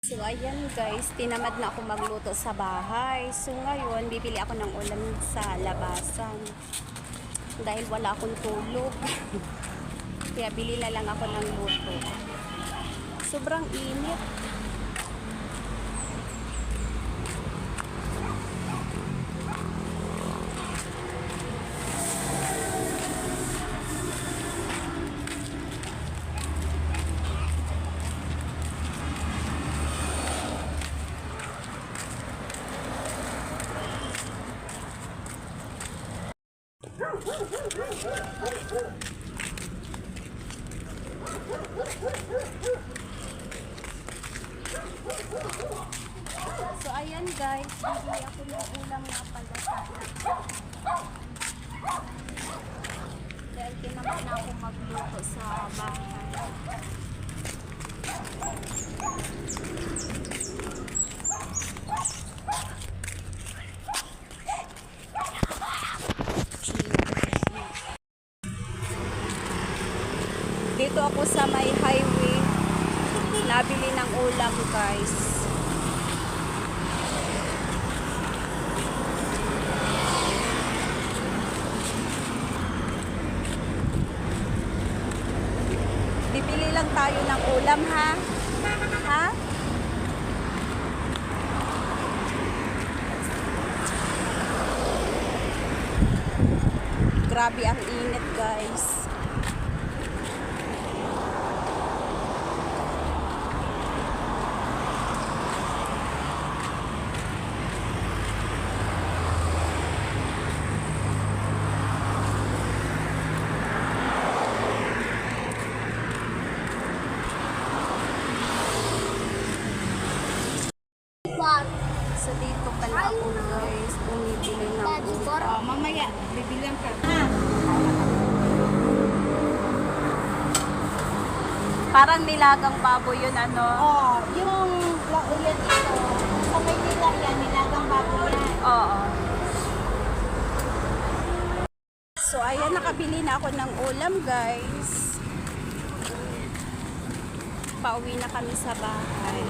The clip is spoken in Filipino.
So ayan guys, tinamad na ako magluto sa bahay. So ngayon, bibili ako ng ulam sa labasan. Dahil wala akong tulog. Kaya bili na lang ako ng luto. Sobrang init. So ayan guys, bibili ako ng ulam na palasana. Dahil tinamad na ako magluto sa bahay. Dito ako sa may highway, nabili ng ulam guys. Bibili lang tayo ng ulam ha? Ha? Grabe ang init guys. So dito pala ako guys, bumibili ng ulam. Mamaya, bibilang ka. Parang nilagang baboy yun ano? Yung ulan dito, sa Maynila yan, nilagang baboy yan. Oo. So ayan, nakabili na ako ng ulam guys. Pauwi na kami sa bahay.